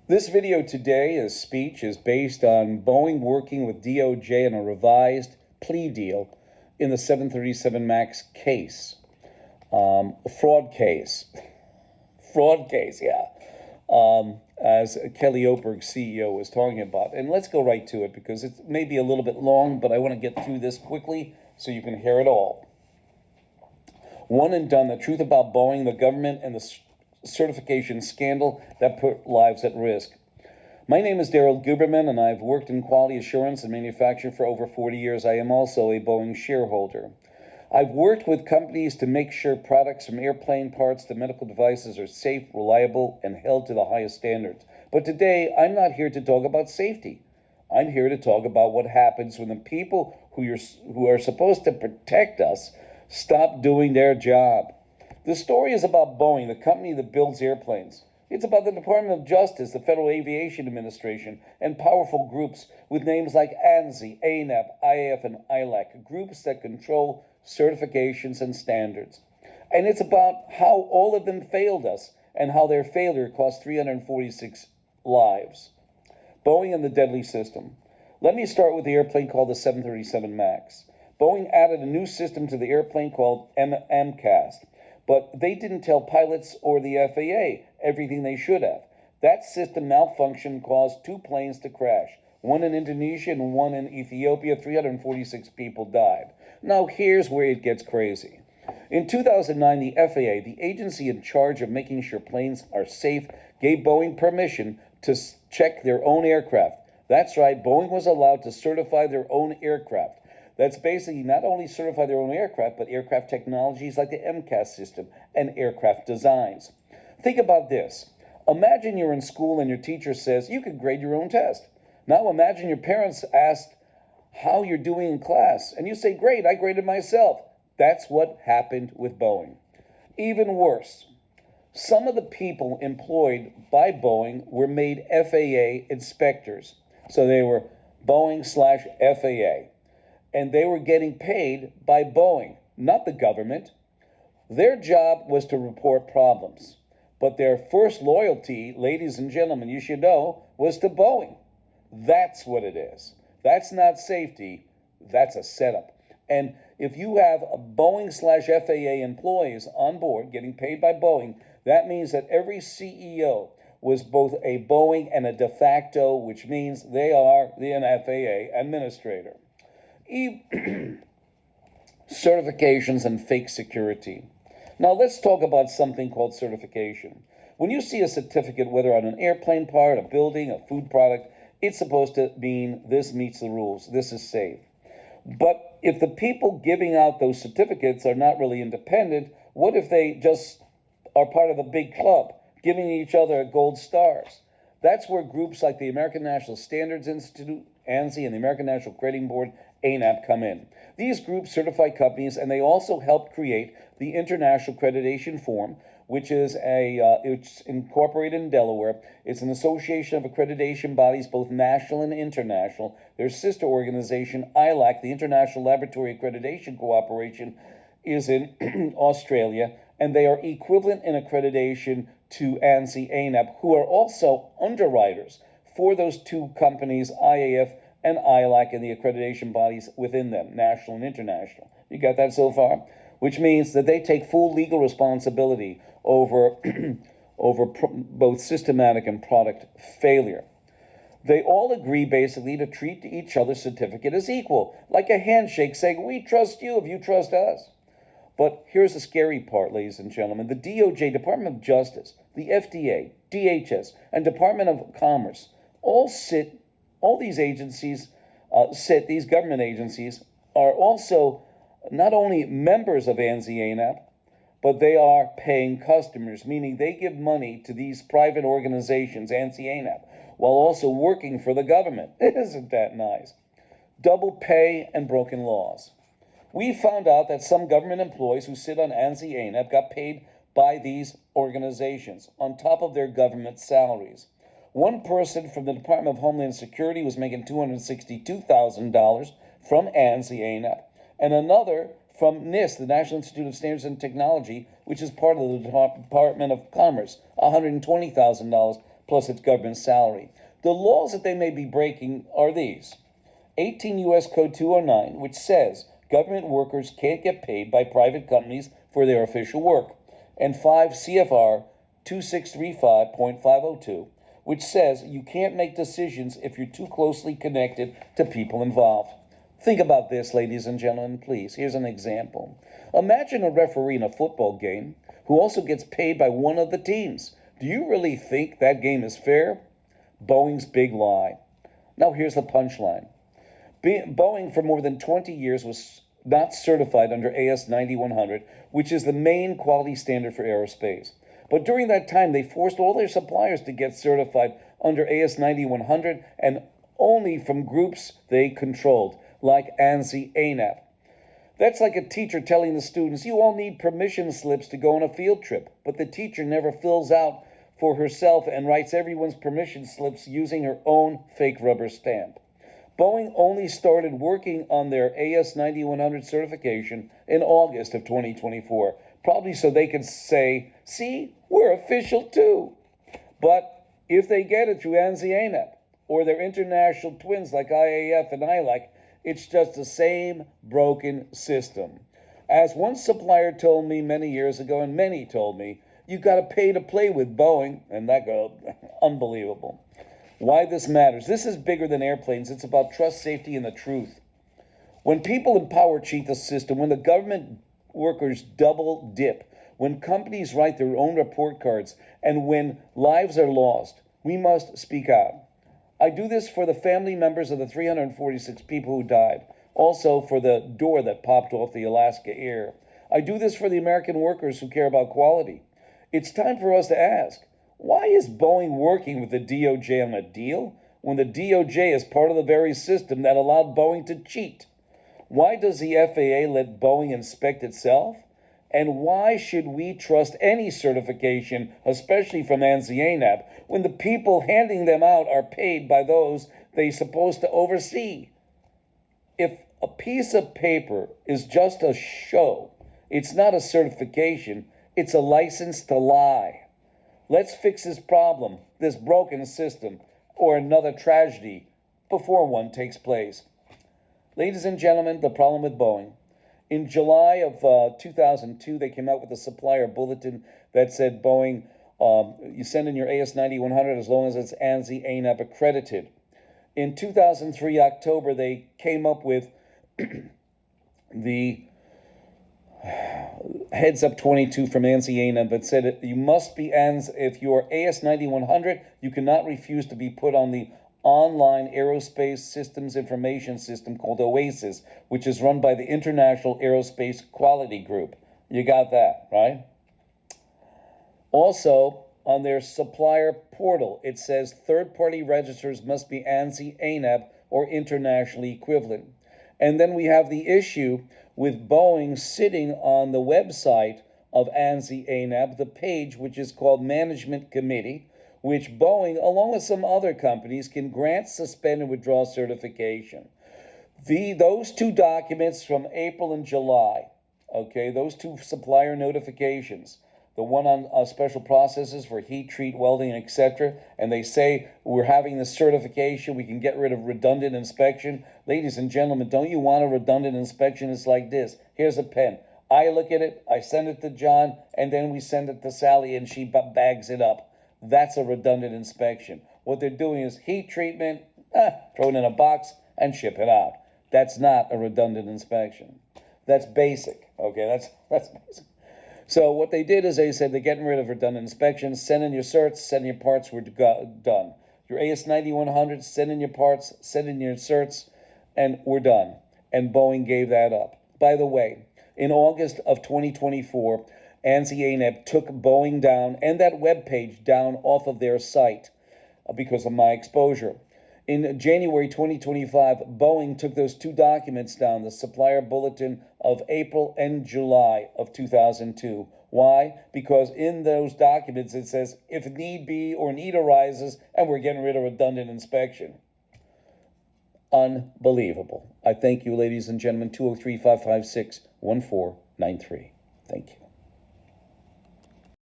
This video today's speech is based on Boeing working with DOJ on a revised plea deal in the 737 MAX case. Fraud case. Fraud case, yeah. As Kelly Oberg, CEO, was talking about. And let's go right to it because it may be a little bit long, but I want to get through this quickly so you can hear it all. One and done, the truth about Boeing, the government, and the certification scandal that put lives at risk. My name is Daryl Guberman, and I've worked in quality assurance and manufacturing for over 40 years. I am also a Boeing shareholder. I've worked with companies to make sure products from airplane parts to medical devices are safe, reliable, and held to the highest standards. But today, I'm not here to talk about safety. I'm here to talk about what happens when the people who are supposed to protect us stop doing their job. The story is about Boeing, the company that builds airplanes. It's about the Department of Justice, the Federal Aviation Administration, and powerful groups with names like ANSI, ANAP, IAF, and ILAC, groups that control certifications and standards. And it's about how all of them failed us and how their failure cost 346 lives. Boeing and the deadly system. Let me start with the airplane called the 737 MAX. Boeing added a new system to the airplane called MCAS. But they didn't tell pilots or the FAA everything they should have. That system malfunction caused two planes to crash, one in Indonesia and one in Ethiopia. 346 people died. Now here's where it gets crazy. In 2009, the FAA, the agency in charge of making sure planes are safe, gave Boeing permission to check their own aircraft. That's right, Boeing was allowed to certify their own aircraft. That's basically not only certify their own aircraft, but aircraft technologies like the MCAS system and aircraft designs. Think about this. Imagine you're in school and your teacher says you can grade your own test. Now imagine your parents asked how you're doing in class, and you say, great, I graded myself. That's what happened with Boeing. Even worse, some of the people employed by Boeing were made FAA inspectors. So they were Boeing/FAA. And they were getting paid by Boeing, not the government. Their job was to report problems. But their first loyalty, ladies and gentlemen, you should know, was to Boeing. That's what it is. That's not safety, that's a setup. And if you have a Boeing/FAA employees on board getting paid by Boeing, that means that every CEO was both a Boeing and a de facto, which means they are the FAA administrator. Certifications and fake security. Now let's talk about something called certification. When you see a certificate, whether on an airplane part, a building, a food product, it's supposed to mean this meets the rules, this is safe. But if the people giving out those certificates are not really independent, what if they just are part of a big club, giving each other gold stars? That's where groups like the American National Standards Institute, ANSI, and the American National Grading Board, ANAP, come in. These groups certify companies, and they also help create the International Accreditation Form, which is it's incorporated in Delaware. It's an association of accreditation bodies, both national and international. Their sister organization, ILAC, the International Laboratory Accreditation Cooperation, is in Australia, and they are equivalent in accreditation to ANSI, ANAP, who are also underwriters for those two companies, IAF and ILAC, and the accreditation bodies within them, national and international. You got that so far? Which means that they take full legal responsibility over, both systematic and product failure. They all agree basically to treat each other's certificate as equal, like a handshake saying, we trust you if you trust us. But here's the scary part, ladies and gentlemen. The DOJ, Department of Justice, the FDA, DHS, and Department of Commerce all these agencies these government agencies are also not only members of ANSI ANAP, but they are paying customers, meaning they give money to these private organizations, ANSI ANAP, while also working for the government. Isn't that nice? Double pay and broken laws. We found out that some government employees who sit on ANSI ANAP got paid by these organizations on top of their government salaries. One person from the Department of Homeland Security was making $262,000 from ANSI ANAP, and another from NIST, the National Institute of Standards and Technology, which is part of the Department of Commerce, $120,000 plus its government salary. The laws that they may be breaking are these. 18 U.S. Code 209, which says government workers can't get paid by private companies for their official work, and 5 CFR 2635.502, which says you can't make decisions if you're too closely connected to people involved. Think about this, ladies and gentlemen, please. Here's an example. Imagine a referee in a football game who also gets paid by one of the teams. Do you really think that game is fair? Boeing's big lie. Now here's the punchline. Boeing for more than 20 years was not certified under AS 9100, which is the main quality standard for aerospace. But during that time, they forced all their suppliers to get certified under AS 9100 and only from groups they controlled, like ANSI, ANAP. That's like a teacher telling the students, you all need permission slips to go on a field trip, but the teacher never fills out for herself and writes everyone's permission slips using her own fake rubber stamp. Boeing only started working on their AS 9100 certification in August of 2024, probably so they could say, see, we're official too. But if they get it through ANSI ANAP or their international twins like IAF and ILAC, it's just the same broken system. As one supplier told me many years ago, and many told me, you got to pay to play with Boeing, and that go unbelievable. Why this matters. This is bigger than airplanes. It's about trust, safety, and the truth. When people in power cheat the system, when the government workers double dip, when companies write their own report cards, and when lives are lost, we must speak out. I do this for the family members of the 346 people who died, also for the door that popped off the Alaska Air. I do this for the American workers who care about quality. It's time for us to ask, why is Boeing working with the DOJ on a deal when the DOJ is part of the very system that allowed Boeing to cheat? Why does the FAA let Boeing inspect itself? And why should we trust any certification, especially from ANSI ANAP, when the people handing them out are paid by those they're supposed to oversee? If a piece of paper is just a show, it's not a certification, it's a license to lie. Let's fix this problem, this broken system, or another tragedy before one takes place. Ladies and gentlemen, the problem with Boeing. In July of 2002, they came out with a supplier bulletin that said, Boeing, you send in your AS 9100 as long as it's ANSI ANAP accredited. In 2003, October, they came up with the Heads Up 22 from ANSI ANAP that said you must be if you are AS 9100, you cannot refuse to be put on the Online Aerospace Systems Information System called OASIS, which is run by the International Aerospace Quality Group. You got that, right? Also, on their supplier portal, it says third-party registers must be ANSI ANAP or internationally equivalent. And then we have the issue with Boeing sitting on the website of ANSI ANAP, the page which is called Management Committee, which Boeing, along with some other companies, can grant, suspend, and withdraw certification. Those two documents from April and July, okay, those two supplier notifications, the one on special processes for heat treat, welding, etc., and they say we're having this certification, we can get rid of redundant inspection. Ladies and gentlemen, don't you want a redundant inspection? It's like this. Here's a pen. I look at it, I send it to John, and then we send it to Sally, and she bags it up. That's a redundant inspection. What they're doing is heat treatment, throw it in a box, and ship it out. That's not a redundant inspection. That's basic, okay? That's basic. So what they did is they said they're getting rid of redundant inspections, send in your certs, send in your parts, we're done. Your AS 9100, send in your parts, send in your certs, and we're done. And Boeing gave that up. By the way, in August of 2024, ANSI ANAP took Boeing down and that web page down off of their site because of my exposure. In January 2025, Boeing took those two documents down, the supplier bulletin of April and July of 2002. Why? Because in those documents it says, if need be or need arises, and we're getting rid of redundant inspection. Unbelievable. I thank you, ladies and gentlemen. 203-556-1493. Thank you.